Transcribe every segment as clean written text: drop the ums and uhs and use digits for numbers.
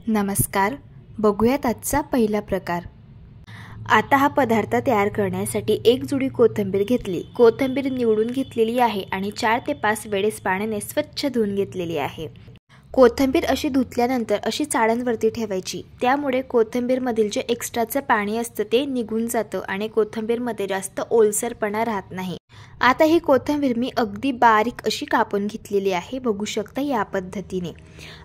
नमस्कार. बघूयात आजचा पहिला प्रकार. आता हा पदार्थ तयार करण्यासाठी एक जुडी कोथिंबीर घेतली. कोथिंबीर निवडून घेतलेली आहे आणि 4 ते 5 वेळेस पाण्याने स्वच्छ धुवून घेतलेली आहे. कोथिंबीर अशी धुतल्यानंतर अशी चाळणवरती ठेवायची. त्यामुळे कोथिंबीरमधील जे एक्स्ट्राचं पाणी असतं ते निघून जातं आणि कोथिंबीरमध्ये जास्त ओलसरपणा राहत नाही. आता ही कोथिंबीर मी अगदी बारीक अशी कापून घेतलेली आहे. बघू शकता या पद्धतीने.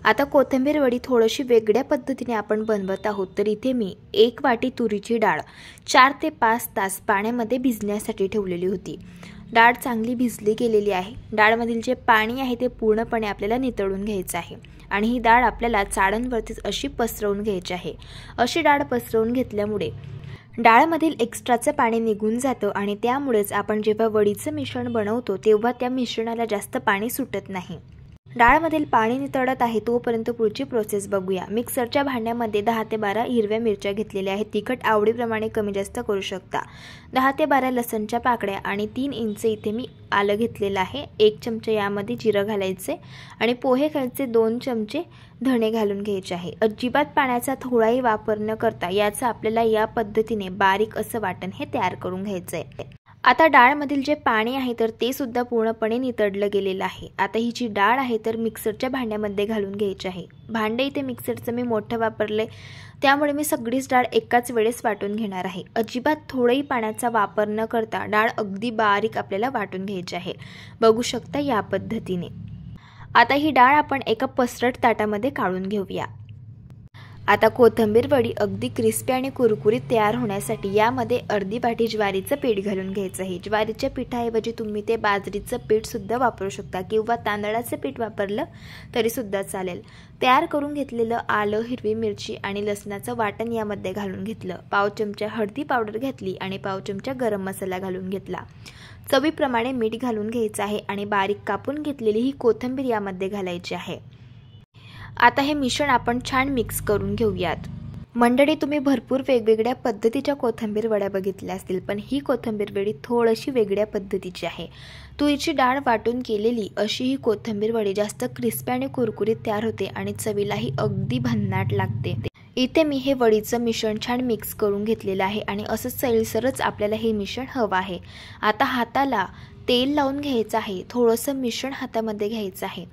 आता कोथिंबीर वडी थोडीशी वेगळ्या पद्धतीने आपण बनवत आहोत. तर इथे मी 1 वाटी तुरीची डाळ 4 ते 5 तास पाण्यामध्ये भिजण्यासाठी ठेवलेली होती. डाळ चांगली भिजली गेलेली आहे. डाळमधील जे पाणी आहे ते पूर्णपणे आपल्याला नितळून घ्यायचं आहे आणि ही डाळ आपल्याला चाळणवरतीच अशी पसरवून घ्यायची आहे. अशी डाळ पसरवून घेतल्यामुळे डाळमधील एक्स्ट्राचं पाणी निघून जातं आणि त्यामुळेच आपण जेव्हा वडीचं मिश्रण बनवतो तेव्हा त्या मिश्रणाला जास्त पाणी सुटत नाही. डाळमधील पाणी नितळत आहे तोपर्यंत पुढची प्रोसेस बघूया. मिक्सरच्या भांड्यामध्ये 10 ते 12 हिरव्या मिरच्या घेतलेल्या आहेत. तिखट आवडीप्रमाणे कमी जास्त करू शकता. 10 ते 12 लसणच्या पाकळ्या आणि 3 इंच इथे मी आलं घेतलेलं आहे. 1 चमचा यामध्ये जिरं घालायचे आणि पोहे खायचे 2 चमचे धणे घालून घ्यायचे आहे. अजिबात पाण्याचा थोडाही वापर न करता याचं आपल्याला या पद्धतीने बारीक असं वाटण हे तयार करून घ्यायचं आहे. आता डाळमधील जे पाणी आहे तर ते सुद्धा पूर्णपणे नितळलं गेलेलं आहे. आता ही जी डाळ आहे तर मिक्सरच्या भांड्यामध्ये घालून घ्यायची आहे. भांडे इथे मिक्सरचं मी मोठं वापरले त्यामुळे मी सगळीच डाळ एकाच वेळेस वाटून घेणार आहे. अजिबात थोडाही पाण्याचा वापर न करता डाळ अगदी बारीक आपल्याला वाटून घ्यायची आहे. बघू शकता या पद्धतीने. आता ही डाळ आपण एका पसरट ताटामध्ये काढून घेऊया. आता कोथिंबीर वडी अगदी क्रिस्पी आणि कुरकुरीत तयार होण्यासाठी यामध्ये अर्धी वाटी ज्वारीचं पीठ घालून घ्यायचं आहे. ज्वारीच्या पिठाऐवजी तुम्ही ते बाजरीचं पीठ सुद्धा वापरू शकता किंवा तांदळाचं पीठ वापरलं तरी सुद्धा चालेल. तयार करून घेतलेलं आलं, हिरवी मिरची आणि लसणाचं वाटण यामध्ये घालून घेतलं. पाव चमचा हळदी पावडर घेतली आणि पाव चमचा गरम मसाला घालून घेतला. चवीप्रमाणे मीठ घालून घ्यायचं आहे आणि बारीक कापून घेतलेली ही कोथिंबीर यामध्ये घालायची आहे. आता हे मिश्रण आपण छान मिक्स करून घेऊयात. मंडळी, तुम्ही भरपूर वेगवेगळ्या पद्धतीच्या कोथिंबीर वड्या बघितल्या असतील, पण ही कोथिंबीर वडी थोडीशी वेगळ्या पद्धतीची आहे. तुरीची डाळ वाटून केलेली अशी ही कोथिंबीर वडी जास्त क्रिस्पी आणि कुरकुरीत तयार होते आणि चवीलाही अगदी भन्नाट लागते. इथे मी हे वडीचं मिश्रण छान मिक्स करून घेतलेलं आहे आणि असं सैलसरच आपल्याला हे मिश्रण हवं आहे. आता हाताला तेल लावून घ्यायचं आहे. थोडंसं मिश्रण हातामध्ये घ्यायचं आहे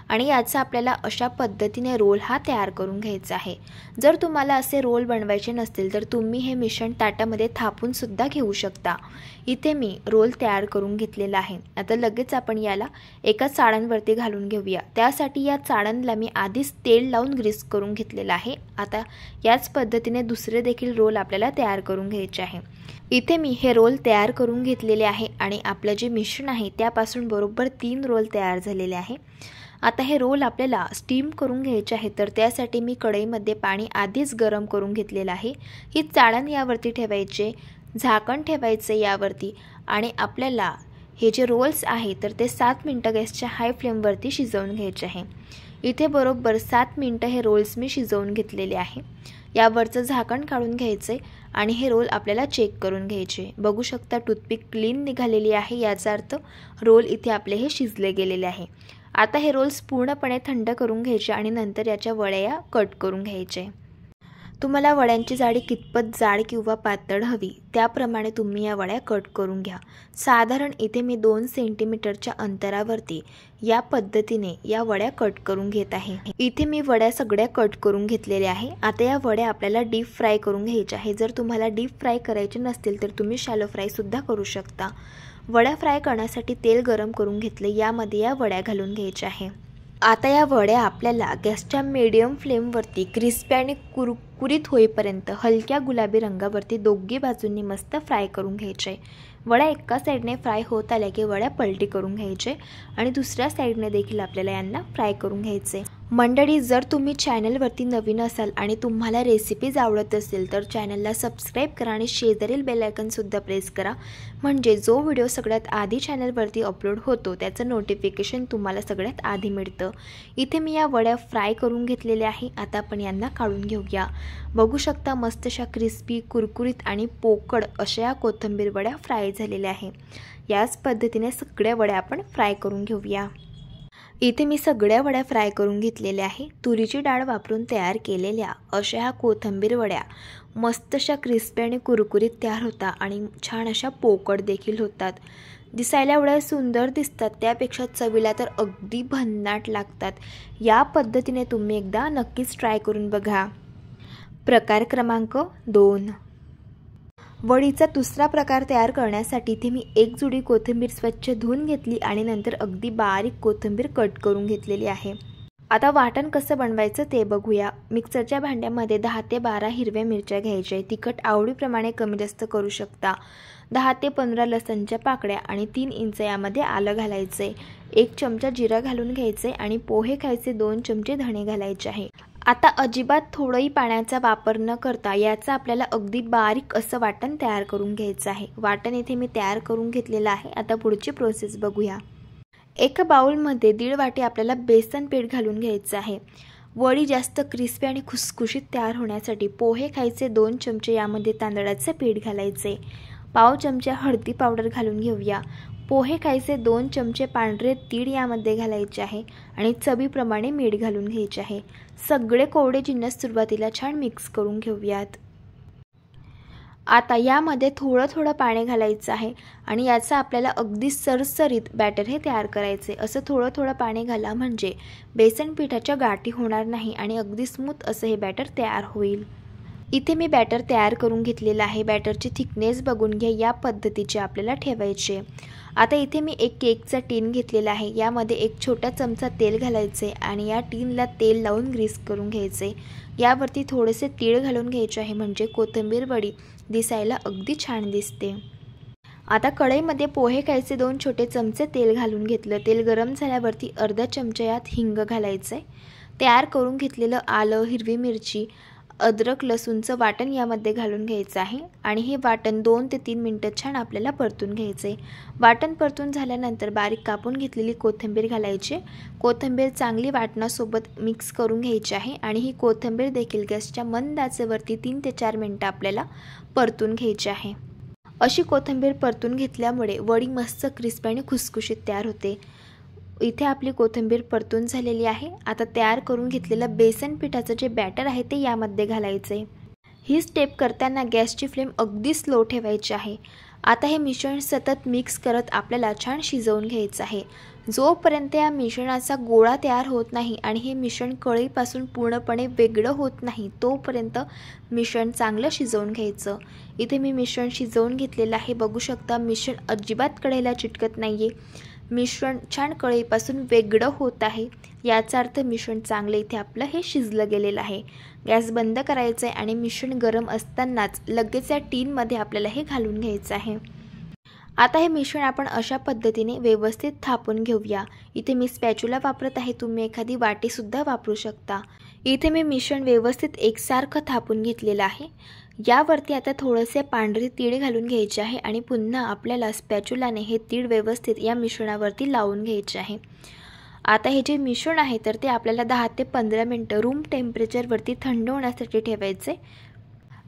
आणि याचा आपल्याला अशा पद्धतीने रोल हा तयार करून घ्यायचा आहे. जर तुम्हाला असे रोल बनवायचे नसतील तर तुम्ही हे मिश्रण ताटामध्ये थापून सुद्धा घेऊ शकता. इथे मी रोल तयार करून घेतलेला आहे. आता लगेच आपण याला एका चाळणवरती घालून घेऊया. त्यासाठी या चाळणला मी आधीच तेल लावून ग्रीस करून घेतलेलं आहे. आता याच पद्धतीने दुसरे देखील रोल आपल्याला तयार करून घ्यायचे आहे. इथे मी हे रोल तयार करून घेतलेले आहे आणि आपलं जे मिश्रण आहे त्यापासून बरोबर 3 रोल तयार झालेले आहे. आता हे रोल आपल्याला स्टीम करून घ्यायचे आहे. तर त्यासाठी मी कढईमध्ये पाणी आधीच गरम करून घेतलेलं आहे. ही चाळण यावरती ठेवायचे, झाकण ठेवायचे यावरती आणि आपल्याला हे जे रोल्स आहे तर ते 7 मिनिटं गॅसच्या हाय फ्लेमवरती शिजवून घ्यायचे आहे. इथे बरोबर 7 मिनिटं हे रोल्स मी शिजवून घेतलेले आहे. यावरचं झाकण काढून घ्यायचे आणि हे रोल आपल्याला चेक करून घ्यायचे. बघू शकता टूथपिक क्लीन निघालेली आहे. याचा अर्थ रोल इथे आपले हे शिजले गेलेले आहे. आता हे रोल्स पूर्णपणे थंड करून घ्यायचे आणि नंतर याच्या वड्या कट करून घ्यायचे. तुम्हाला वड्यांची जाडी कितपत जाड किंवा पातळ हवी त्याप्रमाणे तुम्ही या वड्या कट करून घ्या. साधारण इथे मी 2 सेंटीमीटरच्या अंतरावरती या पद्धतीने या वड्या कट करून घेत आहे. इथे मी वड्या सगळ्या कट करून घेतलेल्या आहे. आता या वड्या आपल्याला डीप फ्राय करून घ्यायच्या आहे. जर तुम्हाला डीप फ्राय करायचे नसतील तर तुम्ही शॅलो फ्राय सुद्धा करू शकता. वड्या फ्राय करण्यासाठी तेल गरम करून घेतले. यामध्ये या वड्या घालून घ्यायच्या आहे. आता या वड्या आपल्याला गॅसच्या मीडियम फ्लेमवरती क्रिस्पी आणि कुरकुरीत होईपर्यंत हलक्या गुलाबी रंगावरती दोघी बाजूंनी मस्त फ्राय करून घ्यायचे. वड्या एका साईडने फ्राय होत आल्या की वड्या पलटी करून घ्यायचे आणि दुसऱ्या साईडने देखील आपल्याला यांना फ्राय करून घ्यायचे. मंडळी, जर तुम्ही चॅनलवरती नवीन असाल आणि तुम्हाला रेसिपीज आवडत असेल तर चॅनलला सबस्क्राईब करा आणि शेजारील बेल आयकॉनसुद्धा प्रेस करा, म्हणजे जो व्हिडिओ सगळ्यात आधी चॅनलवरती अपलोड होतो त्याचं नोटिफिकेशन तुम्हाला सगळ्यात आधी मिळतं. इथे मी या वड्या फ्राय करून घेतलेल्या आहे. आता आपण यांना काढून घेऊया. बघू शकता मस्त अशा क्रिस्पी, कुरकुरीत आणि पोकळ अशा या कोथिंबीर वड्या फ्राय झालेल्या आहे. याच पद्धतीने सगळ्या वड्या आपण फ्राय करून घेऊया. इथे मी सगळ्या वड्या फ्राय करून घेतलेल्या आहे. तुरीची डाळ वापरून तयार केलेल्या अशा ह्या कोथिंबीर वड्या मस्तशा क्रिस्पी आणि कुरकुरीत तयार होतात आणि छान अशा पोकळ देखील होतात. दिसायला एवढ्या सुंदर दिसतात, त्यापेक्षा चवीला तर अगदी भन्नाट लागतात. या पद्धतीने तुम्ही एकदा नक्कीच ट्राय करून बघा. प्रकार क्रमांक 2. वडीचा दुसरा प्रकार तयार करण्यासाठी इथे मी एक जुडी कोथिंबीर स्वच्छ धुवून घेतली आणि नंतर अगदी बारीक कोथिंबीर कट करून घेतलेली आहे. आता वाटण कसं बनवायचं ते बघूया. मिक्सरच्या भांड्यामध्ये 10 ते 12 हिरव्या मिरच्या घ्यायच्या. तिखट आवडीप्रमाणे कमी जास्त करू शकता. 10 ते 15 लसणच्या पाकळ्या आणि 3 इंच यामध्ये आलं घालायचे. 1 चमचा जिरा घालून घ्यायचे आणि पोहे खायचे 2 चमचे धणे घालायचे आहे. आता अजिबात थोडंही पाण्याचा वापर न करता याचं आपल्याला अगदी बारीक असं वाटण तयार करून घ्यायचं आहे. वाटण इथे मी तयार करून घेतलेलं आहे. आता पुढची प्रोसेस बघूया. एका बाउलमध्ये 1.5 वाटी आपल्याला बेसन पीठ घालून घ्यायचं आहे. वडी जास्त क्रिस्पी आणि खुसखुशीत तयार होण्यासाठी पोहे खायचे 2 चमचे यामध्ये तांदळाचे पीठ घालायचे. पाव चमचा हळदी पावडर घालून घेऊया. पोहे खायचे 2 चमचे पांढरे तीळ यामध्ये घालायचे आहे आणि चवीप्रमाणे मीठ घालून घ्यायचे आहे. सगळे कोरडे जिन्नस सुरुवातीला छान मिक्स करून घेऊयात. आता यामध्ये थोडं थोडं पाणी घालायचं आहे आणि याचं आपल्याला अगदी सरसरीत बॅटर हे तयार करायचे. असं थोडं थोडं पाणी घाला म्हणजे बेसन पिठाच्या गाठी होणार नाही आणि अगदी स्मूथ असं हे बॅटर तयार होईल. इथे मी बॅटर तयार करून घेतलेलं आहे. बॅटरची थिकनेस बघून घ्या. या पद्धतीचे आपल्याला ठेवायचे. आता इथे मी एक केकचा टीन घेतलेला आहे. यामध्ये 1 छोटा चमचा तेल घालायचे आणि या टीनला तेल लावून ग्रीस करून घ्यायचे. यावरती थोडेसे तीळ घालून घ्यायचे आहे म्हणजे कोथिंबीर वडी दिसायला अगदी छान दिसते. आता कढईमध्ये पोहे खायचे 2 छोटे चमचे तेल घालून घेतलं. तेल गरम झाल्यावरती अर्धा चमचा यात हिंग घालायचे. तयार करून घेतलेलं आलं, हिरवी मिरची, अद्रक लसूणचं वाटण यामध्ये घालून घ्यायचं आहे आणि हे वाटण 2 ते 3 मिनिटं छान आपल्याला परतून घ्यायचे. वाटण परतून झाल्यानंतर बारीक कापून घेतलेली कोथिंबीर घालायची. कोथिंबीर चांगली वाटणासोबत मिक्स करून घ्यायची आहे आणि ही कोथिंबीर देखील गॅसच्या मंद आचेवरती 3 ते 4 मिनिटं आपल्याला परतून घ्यायची आहे. अशी कोथिंबीर परतून घेतल्यामुळे वडी मस्त क्रिस्पी आणि खुसखुशीत तयार होते. इथे आपली कोथिंबीर परतून झालेली आहे. आता तयार करून घेतलेलं बेसन पिठाचं जे बॅटर आहे ते यामध्ये घालायचे. ही स्टेप करताना गॅसची फ्लेम अगदी स्लो ठेवायची आहे. आता हे मिश्रण सतत मिक्स करत आपल्याला छान शिजवून घ्यायचं आहे. जोपर्यंत या मिश्रणाचा गोळा तयार होत नाही आणि हे मिश्रण कढईपासून पूर्णपणे वेगळं होत नाही तोपर्यंत मिश्रण चांगलं शिजवून घ्यायचं. इथे मी मिश्रण शिजवून घेतलेलं आहे. बघू शकता मिश्रण अजिबात कढईला चिटकत नाही आहे. मिश्रण छान कढईपासून वेगळं होत आहे. याचा अर्थ मिश्रण चांगलं इथे आपलं हे शिजलं गेलेलं आहे. गॅस बंद करायचं आहे आणि मिश्रण गरम असतानाच लगेच या टीनमध्ये आपल्याला हे घालून घ्यायचं आहे. आता हे मिश्रण आपण अशा पद्धतीने व्यवस्थित थापून घेऊया. इथे मी स्पॅच्युला वापरत आहे. तुम्ही एखादी वाटीसुद्धा वापरू शकता. इथे मी मिश्रण व्यवस्थित एकसारखं थापून घेतलेलं आहे. यावरती आता थोडेसे पांढरे तीळ घालून घ्यायचे आहे आणि पुन्हा आपल्याला स्पॅच्युलाने हे तीळ व्यवस्थित या मिश्रणावरती लावून घ्यायचे आहे. आता हे जे मिश्रण आहे तर ते आपल्याला 10 ते 15 मिनिटं रूम टेम्परेचरवरती थंड होण्यासाठी ठेवायचे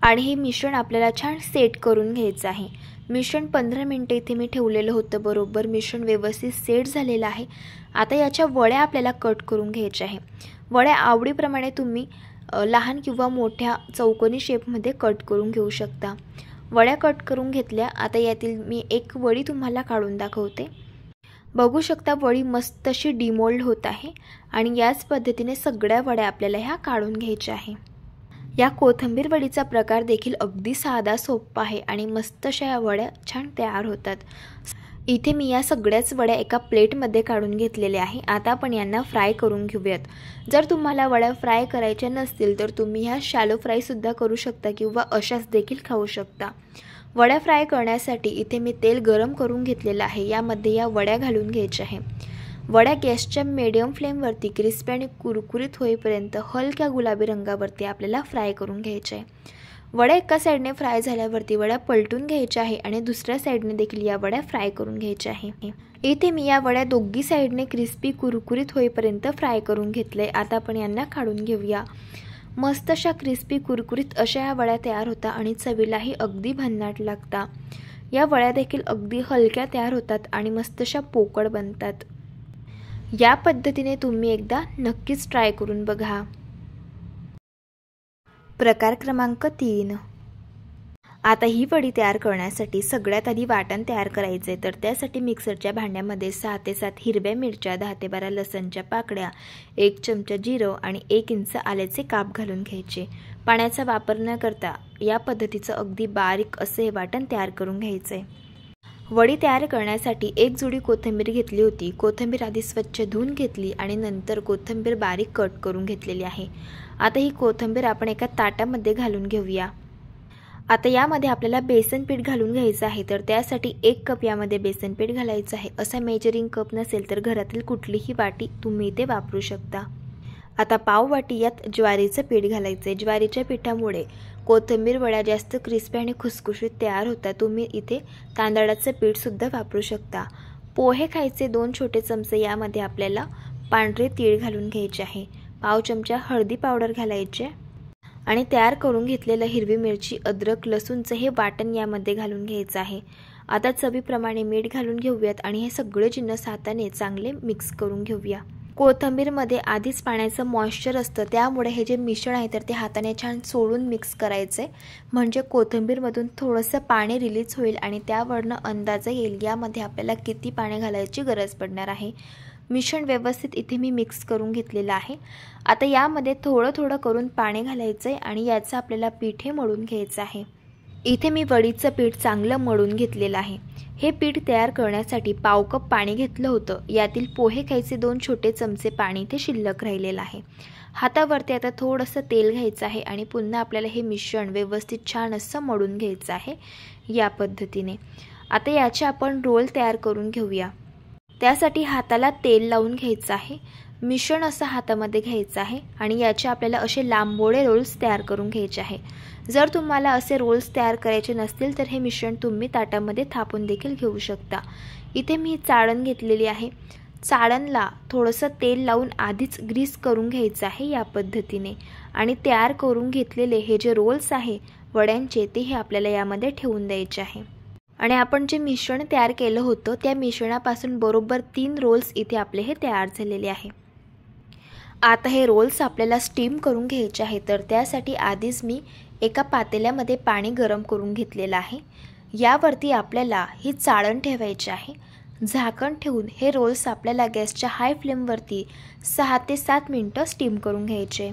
आणि हे मिश्रण आपल्याला छान सेट करून घ्यायचं आहे. मिश्रण 15 मिनिटं इथे मी ठेवलेलं होतं. बरोबर मिश्रण व्यवस्थित सेट झालेलं आहे. आता याच्या वड्या आपल्याला कट करून घ्यायच्या आहे. वड्या आवडीप्रमाणे तुम्ही लहान किंवा मोठ्या चौकोनी शेपमध्ये कट करून घेऊ शकता. वड्या कट करून घेतल्या. आता यातील मी एक वडी तुम्हाला काढून दाखवते. बघू शकता वडी मस्त अशी डिमोल्ड होत आहे आणि याच पद्धतीने सगळ्या वड्या आपल्याला ह्या काढून घ्यायच्या आहे. या कोथिंबीर वडीचा प्रकार देखील अगदी साधा सोपा आहे आणि मस्त अशा या वड्या छान तयार होतात. इथे मी या सगळ्याच वड्या एका प्लेटमध्ये काढून घेतलेल्या आहे. आता आपण यांना फ्राय करून घेऊयात. जर तुम्हाला वड्या फ्राय करायच्या नसतील तर तुम्ही ह्या शॅलो फ्रायसुद्धा करू शकता किंवा अशाच देखील खाऊ शकता. वड्या फ्राय करण्यासाठी इथे मी तेल गरम करून घेतलेलं आहे. यामध्ये या वड्या घालून घ्यायच्या आहे. वड्या गॅसच्या मीडियम फ्लेमवरती क्रिस्पी आणि कुरकुरीत होईपर्यंत हलक्या गुलाबी रंगावरती आपल्याला फ्राय करून घ्यायचे आहे. वड्या एका साईडने फ्राय झाल्यावरती वड्या पलटून घ्यायच्या आहे आणि दुसऱ्या साईडने देखील या वड्या फ्राय करून घ्यायच्या आहे. इथे मी या वड्या दोघी साईडने क्रिस्पी कुरकुरीत होईपर्यंत फ्राय करून घेतले. आता आपण यांना काढून घेऊया. मस्त अशा क्रिस्पी कुरकुरीत अशा या वड्या तयार होतात आणि चवीलाही अगदी भन्नाट लागतात. या वड्या देखील अगदी हलक्या तयार होतात आणि मस्त अशा पोकळ बनतात. या पद्धतीने तुम्ही एकदा नक्कीच ट्राय करून बघा। प्रकार क्रमांक 3। आता ही वडी तयार करण्यासाठी सगळ्यात आधी वाटण तयार करायचे, तर त्यासाठी मिक्सरच्या भांड्यामध्ये 6 ते 7 हिरव्या मिरच्या, 10 ते 12 लसणच्या पाकळ्या, 1 चमचा जिरं आणि 1 इंच आल्याचे काप घालून घ्यायचे। पाण्याचा वापर न करता या पद्धतीचं अगदी बारीक असे हे वाटण तयार करून घ्यायचे। वडी तयार करण्यासाठी 1 जुडी कोथिंबीर घेतली होती। कोथिंबीर आधी स्वच्छ धुवून घेतली आणि नंतर कोथिंबीर बारीक कट करून घेतलेली आहे। आता ही कोथिंबीर आपण एका ताटामध्ये घालून घेऊया। आता यामध्ये आपल्याला बेसन पीठ घालून घ्यायचं आहे, तर त्यासाठी 1 कप यामध्ये बेसन पीठ घालायचं आहे। असा मेजरिंग कप नसेल तर घरातील कुठलीही वाटी तुम्ही इथे वापरू शकता। आता पाव वाटी यात ज्वारीचं पीठ घालायचे। ज्वारीच्या पिठामुळे कोथिंबीर वड्या जास्त क्रिस्पी आणि खुसखुशीत तयार होतात। तुम्ही इथे तांदळाचं पीठ सुद्धा वापरू शकता। पोहे खायचे 2 छोटे चमचे यामध्ये आपल्याला पांढरे तीळ घालून घ्यायचे आहे। पाव चमचा हळदी पावडर घालायचे आणि तयार करून घेतलेलं हिरवी मिरची, अद्रक, लसूणचं हे वाटण यामध्ये घालून घ्यायचं आहे। आता चवीप्रमाणे मीठ घालून घेऊयात आणि हे सगळे जिन्नस हाताने चांगले मिक्स करून घेऊया। कोथिंबीरमध्ये आधीच पाण्याचं मॉइश्चर असतं, त्यामुळे हे जे मिश्रण आहे तर ते हाताने छान चोळून मिक्स करायचे, म्हणजे कोथिंबीरमधून थोडंसं पाणी रिलीज होईल आणि त्यावरनं अंदाज येईल यामध्ये आपल्याला किती पाणी घालायची गरज पडणार आहे। मिश्रण व्यवस्थित इथे मी मिक्स करून घेतलेलं आहे। आता यामध्ये थोडं थोडं करून पाणी घालायचं आहे आणि याचं आपल्याला पीठ हे मळून घ्यायचं आहे। इथे मी वडीचं पीठ चांगलं मळून घेतलेलं आहे। हे पीठ तयार करण्यासाठी पाव कप पाणी घेतलं होतं, यातील पोहे खायचे 2 छोटे चमचे पाणी इथे शिल्लक राहिलेलं आहे। हातावरती आता थोडंसं तेल घ्यायचं आहे आणि पुन्हा आपल्याला हे मिश्रण व्यवस्थित छान असं मळून घ्यायचं आहे या पद्धतीने। आता याचे आपण रोल तयार करून घेऊया। त्यासाठी हाताला तेल लावून घ्यायचं आहे। मिश्रण असं हातामध्ये घ्यायचं आहे आणि याचे आपल्याला असे लांबोळे रोल्स तयार करून घ्यायचे आहे। जर तुम्हाला असे रोल्स तयार करायचे नसतील तर हे मिश्रण तुम्ही ताटामध्ये थापून देखील घेऊ शकता। इथे मी चाळण घेतलेली आहे। चाळणला थोडंसं तेल लावून आधीच ग्रीस करून घ्यायचं आहे या पद्धतीने आणि तयार करून घेतलेले हे जे रोल्स आहे वड्यांचे ते हे आपल्याला यामध्ये ठेवून द्यायचे आहे। आणि आपण जे मिश्रण तयार केलं होतं त्या मिश्रणापासून बरोबर 3 रोल्स इथे आपले हे तयार झालेले आहे। आता हे रोल्स आपल्याला स्टीम करून घ्यायचे आहे, तर त्यासाठी आधीच मी एका पातेल्यामध्ये पाणी गरम करून घेतलेलं आहे। यावरती आपल्याला ही चाळण ठेवायची आहे। झाकण ठेवून हे रोल्स आपल्याला गॅसच्या हाय फ्लेमवरती 6 ते 7 मिनिटं स्टीम करून घ्यायचे।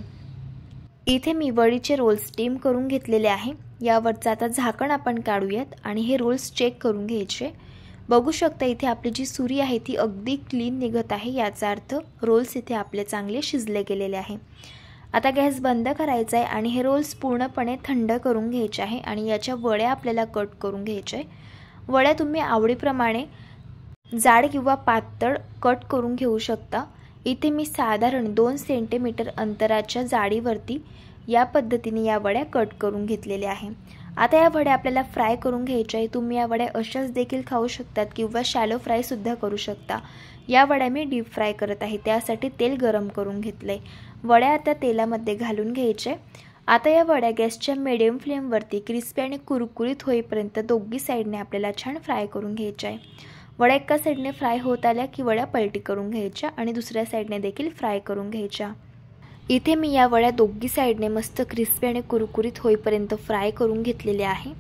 इथे मी वडीचे रोल्स स्टीम करून घेतलेले आहे। यावरचं आता झाकण आपण काढूयात आणि हे रोल्स चेक करून घ्यायचे। बघू शकता इथे आपली जी सुरी आहे ती अगदी क्लीन निघत आहे, याचा अर्थ रोल्स इथे आपले चांगले शिजले गेलेले आहे। आता गॅस बंद करायचा आहे आणि हे रोल्स पूर्णपणे थंड करून घ्यायचे आहे आणि याच्या वड्या आपल्याला कट करून घ्यायच्या आहे। वड्या तुम्ही आवडीप्रमाणे जाड किंवा पातळ कट करून घेऊ शकता। इथे मी साधारण 2 सेंटीमीटर अंतराच्या जाडीवरती या पद्धतीने या वड्या कट करून घेतलेल्या आहे। आता या वड्या आपल्याला फ्राय करून घ्यायच्या आहे। तुम्ही या वड्या अशाच देखील खाऊ शकतात किंवा शॅलो फ्राय सुद्धा करू शकता। या वड्या मी डीप फ्राय करत आहे, त्यासाठी तेल गरम करून घेतलंय। वड्या आता तेलामध्ये घालून घ्यायचे। आता या वड्या गॅसच्या मीडियम फ्लेमवरती क्रिस्पी आणि कुरकुरीत होईपर्यंत दोन्ही साईडने आपल्याला छान फ्राय करून घ्यायच्या आहे। वड्या एका साईडने फ्राय होत आल्या की वड्या पलटी करून घ्यायच्या आणि दुसऱ्या साईडने देखील फ्राय करून घ्यायच्या। इथे मी या वड्या दोन्ही साईडने मस्त क्रिस्पी आणि कुरकुरीत होईपर्यंत फ्राय करून घेतलेले आहे।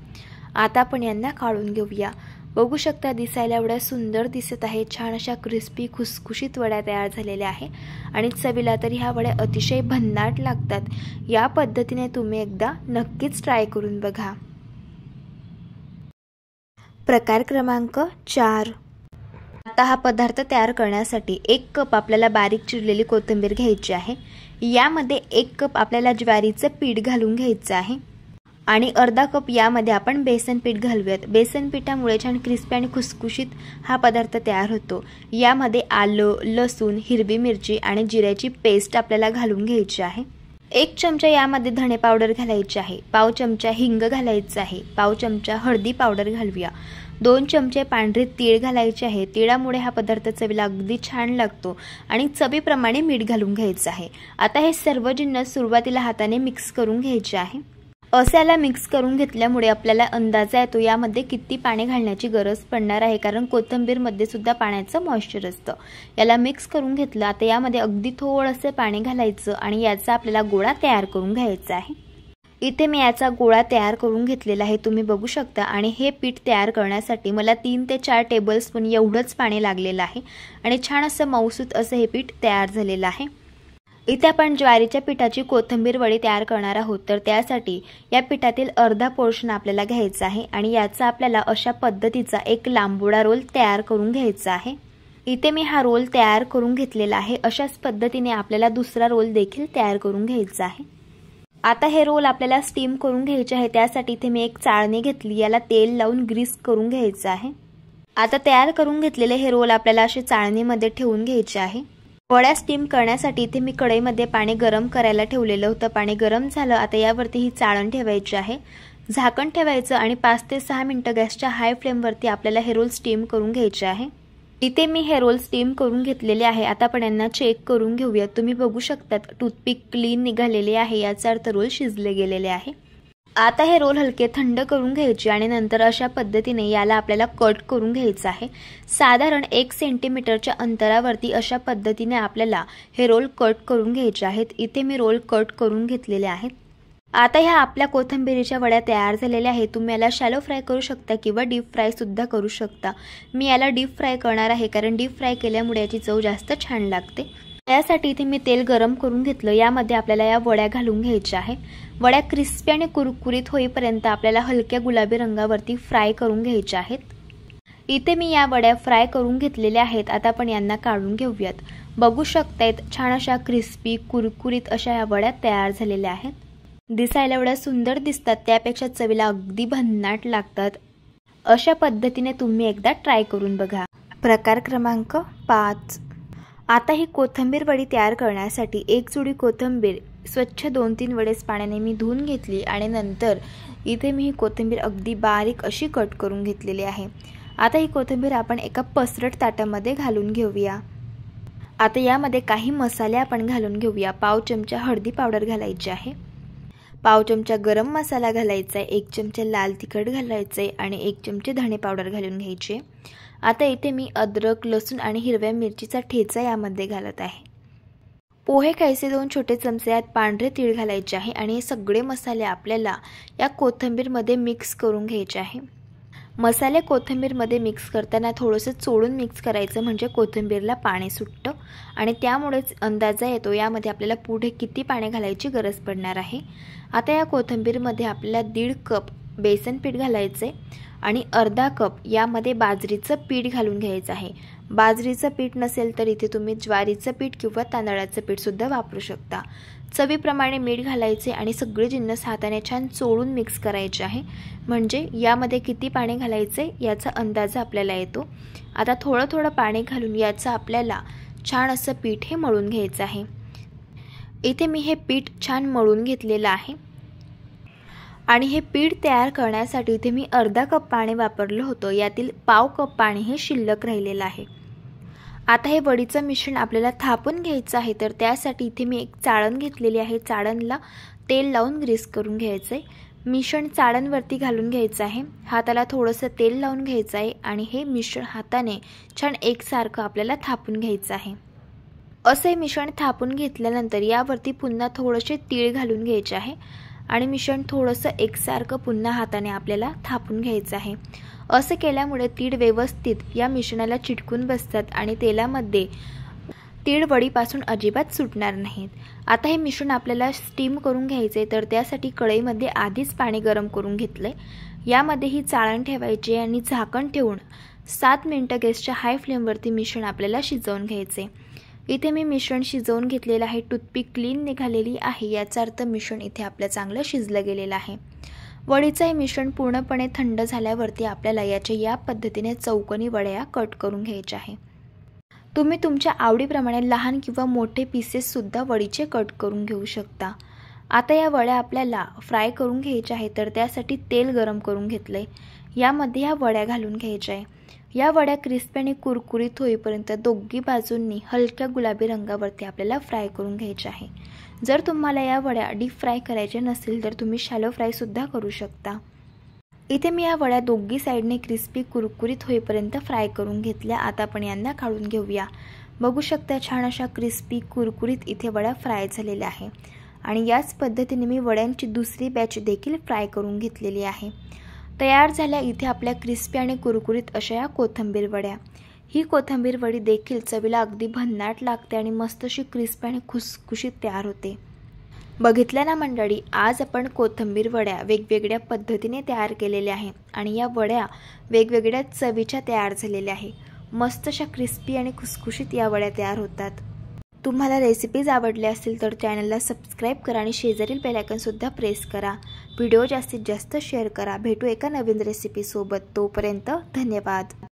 आता आपण यांना काढून घेऊया। बघू शकता दिसायला एवढ्या सुंदर दिसत आहे। छान अशा क्रिस्पी खुसखुशीत वड्या तयार झालेल्या आहे आणि चवीला तर ह्या वड्या अतिशय भन्नाट लागतात। या पद्धतीने तुम्ही एकदा नक्कीच ट्राय करून बघा। प्रकार क्रमांक 4। आता हा पदार्थ तयार करण्यासाठी 1 कप आपल्याला बारीक चिरलेली कोथिंबीर घ्यायची आहे। यामध्ये 1 कप आपल्याला ज्वारीचं पीठ घालून घ्यायचं आहे आणि अर्धा कप यामध्ये आपण बेसन पीठ घालूयात। बेसन पिठामुळे छान क्रिस्पी आणि खुसखुशीत हा पदार्थ तयार होतो। यामध्ये आलं, लसूण, हिरवी मिरची आणि जिऱ्याची पेस्ट आपल्याला घालून घ्यायची आहे। 1 चमचा यामध्ये धणे पावडर घालायची आहे। पाव चमचा हिंग घालायचं आहे। पाव चमचा हळदी पावडर घालूया। 2 चमचे पांढरे तीळ घालायचे आहे। तिळामुळे हा पदार्थ चवीला अगदी छान लागतो आणि चवीप्रमाणे मीठ घालून घ्यायचं आहे। आता हे सर्व जिन्नस सुरुवातीला हाताने मिक्स करून घ्यायचे आहे। असे मिक्स करून घेतल्यामुळे आपल्याला अंदाजा येतो यामध्ये किती पाणी घालण्याची गरज पडणार आहे, कारण कोथिंबीरमध्ये सुद्धा पाण्याचं मॉइश्चर असतं. याला मिक्स करून घेतलं. आता यामध्ये अगदी थोडंसं पाणी घालायचं आणि याचा आपल्याला गोळा तयार करून घ्यायचा आहे. इथे मी याचा गोळा तयार करून घेतलेला आहे, तुम्ही बघू शकता. आणि हे पीठ तयार करण्यासाठी मला 3 ते 4 टेबलस्पून एवढंच पाणी लागलेलं आहे आणि छान असं मऊसूत असं हे पीठ तयार झालेलं आहे. इथे आपण ज्वारीच्या पिठाची कोथिंबीर वडी तयार करणार आहोत, तर त्यासाठी या पिठातील अर्धा पोर्शन आपल्याला घ्यायचा आहे आणि याचा आपल्याला अशा पद्धतीचा एक लांबोळा रोल तयार करून घ्यायचा आहे. इथे मी हा रोल तयार करून घेतलेला आहे. अशाच पद्धतीने आपल्याला दुसरा रोल देखील तयार करून घ्यायचा आहे. आता हे रोल आपल्याला स्टीम करून घ्यायचे आहे, त्यासाठी इथे मी एक चाळणी घेतली. याला तेल लावून ग्रीस करून घ्यायचं आहे. आता तयार करून घेतलेले हे रोल आपल्याला असे चाळणीमध्ये ठेवून घ्यायचे आहे. वड्या स्टीम करण्यासाठी इथे मी कढईमध्ये पाणी गरम करायला ठेवलेलं होतं. पाणी गरम झालं. आता यावरती ही चाळण ठेवायची आहे, झाकण ठेवायचं आणि 5 ते 6 मिनिटं गॅसच्या हाय फ्लेमवरती आपल्याला हे रोल स्टीम करून घ्यायचे आहे. इथे मी हे रोल स्टीम करून घेतलेले आहे. आता आपण यांना चेक करून घेऊया. तुम्ही बघू शकता टूथपिक क्लीन निघालेले आहे, याचा अर्थ रोल शिजले गेलेले आहे. आता हे रोल हलके थंड करून घ्यायचे आणि नंतर अशा पद्धतीने याला आपल्याला कट करून घ्यायचं आहे. साधारण 1 सेंटीमीटरच्या अंतरावरती अशा पद्धतीने आपल्याला हे रोल कट करून घ्यायचे आहेत. इथे मी रोल कट करून घेतलेले आहेत. आता ह्या आपल्या कोथिंबीरीच्या वड्या तयार झालेल्या आहेत. तुम्ही याला शॅलो फ्राय करू शकता किंवा डीप फ्राय सुद्धा करू शकता. मी याला डीप फ्राय करणार आहे, कारण डीप फ्राय केल्यामुळे याची चव जास्त छान लागते. त्यासाठी इथे मी तेल गरम करून घेतलं. यामध्ये आपल्याला या वड्या घालून घ्यायच्या आहे. वड्या क्रिस्पी आणि कुरकुरीत होईपर्यंत आपल्याला हलक्या गुलाबी रंगावरती फ्राय करून घ्यायच्या आहेत. इथे मी या वड्या फ्राय करून घेतलेल्या आहेत. आता आपण यांना काढून घेऊयात. बघू शकतायत छान अशा क्रिस्पी कुरकुरीत अशा या वड्या तयार झालेल्या आहेत. दिसायला एवढ्या सुंदर दिसतात, त्यापेक्षा चवीला अगदी भन्नाट लागतात. अशा पद्धतीने तुम्ही एकदा ट्राय करून बघा. प्रकार क्रमांक 5. आता ही कोथिंबीर वडी तयार करण्यासाठी एक जुडी कोथिंबीर स्वच्छ 2-3 वेळेस पाण्याने मी धुवून घेतली आणि नंतर इथे मी ही कोथिंबीर अगदी बारीक अशी कट करून घेतलेली आहे. आता ही कोथिंबीर आपण एका पसरट ताटामध्ये घालून घेऊया. आता यामध्ये काही मसाले आपण घालून घेऊया. पाव चमचा हळदी पावडर घालायची आहे, पाव चमचा गरम मसाला घालायचा आहे, 1 चमचा लाल तिखट घालायचं आहे आणि 1 चमचे धणे पावडर घालून घ्यायची. आता इथे मी अद्रक, लसूण आणि हिरव्या मिरचीचा ठेचा यामध्ये घालत आहे. पोहे खायचे 2 छोटे चमचे यात पांढरे तीळ घालायचे आहे आणि हे सगळे मसाले आपल्याला या कोथिंबीरमध्ये मिक्स करून घ्यायचे आहे. मसाले कोथिंबीरमध्ये मिक्स करताना थोडंसं चोळून मिक्स करायचं, म्हणजे कोथिंबीरला पाणी सुटतं आणि त्यामुळेच अंदाजा येतो यामध्ये आपल्याला पुढे किती पाणी घालायची गरज पडणार आहे. आता या कोथिंबीरमध्ये आपल्याला 1.5 कप बेसन पीठ घालायचे आणि अर्धा कप यामध्ये बाजरीचं पीठ घालून घ्यायचं आहे. बाजरीचं पीठ नसेल तर इथे तुम्ही ज्वारीचं पीठ किंवा तांदळाचं पीठ सुद्धा वापरू शकता. चवीप्रमाणे मीठ घालायचे आणि सगळे जिन्नस हाताने छान चोळून मिक्स करायचे आहे, म्हणजे यामध्ये किती पाणी घालायचे याचा अंदाज आपल्याला येतो. आता थोडं थोडं पाणी घालून याचं आपल्याला छान असं पीठ हे मळून घ्यायचं आहे. इथे मी हे पीठ छान मळून घेतलेलं आहे आणि हे पीठ तयार करण्यासाठी इथे मी अर्धा कप पाणी वापरलं होतं. यातील पाव कप पाणी हे शिल्लक राहिलेलं आहे. आता हे वडीचं मिश्रण आपल्याला थापून घ्यायचं आहे, तर त्यासाठी इथे मी एक चाळण घेतलेली आहे. चाळणला तेल लावून ग्रीस करून घ्यायचं आहे. मिश्रण चाळणवरती घालून घ्यायचं आहे. हाताला थोडंसं तेल लावून घ्यायचं आहे आणि हे मिश्रण हाताने छान एकसारखं आपल्याला थापून घ्यायचं आहे. असे मिश्रण थापून घेतल्यानंतर यावरती पुन्हा थोडेसे तीळ घालून घ्यायचे आहे आणि मिश्रण थोडंसं एकसारखं पुन्हा हाताने आपल्याला थापून घ्यायचं आहे. असं केल्यामुळे तीळ व्यवस्थित या मिश्रणाला चिटकून बसतात आणि तेलामध्ये तीळ वडीपासून अजिबात सुटणार नाहीत. आता हे मिश्रण आपल्याला स्टीम करून घ्यायचे, तर त्यासाठी कढईमध्ये आधीच पाणी गरम करून घेतले. यामध्ये ही चाळण ठेवायची आणि झाकण ठेवून 7 मिनिटं गॅसच्या हाय फ्लेमवरती मिश्रण आपल्याला शिजवून घ्यायचे. इथे मी मिश्रण शिजवून घेतलेलं आहे. टूथपिक क्लीन निघालेली आहे, याचा अर्थ मिश्रण इथे आपलं चांगलं शिजलं गेलेलं आहे. वडीचं हे मिश्रण पूर्णपणे थंड झाल्यावरती आपल्याला याच्या या पद्धतीने चौकोनी वड्या कट करून घ्यायच्या आहे. तुम्ही तुमच्या आवडीप्रमाणे लहान किंवा मोठे पीसेस सुद्धा वडीचे कट करून घेऊ शकता. आता या वड्या आपल्याला फ्राय करून घ्यायच्या आहे, तर त्यासाठी तेल गरम करून घेतले. यामध्ये ह्या वड्या घालून घ्यायच्या आहे. या वड्या क्रिस्पी आणि कुरकुरीत होईपर्यंत दोन्ही बाजूंनी हलक्या गुलाबी रंगावरती आपल्याला फ्राय करून घ्यायचे आहे। जर तुम्हाला या वड्या डीप फ्राय करायच्या नसेल तर तुम्ही शॅलो फ्राय सुद्धा करू शकता। इथे मी या वड्या दोन्ही साइडने क्रिस्पी कुरकुरीत होईपर्यंत फ्राय करून घेतल्या। आता आपण यांना काढून घेऊया। बघू शकता छान अशा क्रिस्पी कुरकुरीत इथे वड्या फ्राय झालेल्या आहे आणि याच पद्धतीने मी वड्यांची दुसरी बॅच देखील फ्राय करून घेतलेली आहे। तयार झाल्या इथे आपल्या क्रिस्पी आणि कुरकुरीत अशा या कोथिंबीर वड्या। ही कोथिंबीर वडी देखील चवीला अगदी भन्नाट लागते आणि मस्त अशी क्रिस्पी आणि खुसखुशीत तयार होते। बघितलं ना मंडळी, आज आपण कोथिंबीर वड्या वेगवेगळ्या पद्धतीने तयार केलेल्या आहेत आणि या वड्या वेगवेगळ्या चवीच्या तयार झालेल्या आहे। मस्त अशा क्रिस्पी आणि खुसखुशीत या वड्या तयार होतात। तुम्हाला रेसिपीज आवडल्या असतील तर चॅनलला सबस्क्राइब करा आणि शेजारील बेल आयकॉन सुद्धा प्रेस करा। व्हिडिओ जास्तीत जास्त शेअर करा। भेटू एका नवीन रेसिपी सोबत, तोपर्यंत धन्यवाद।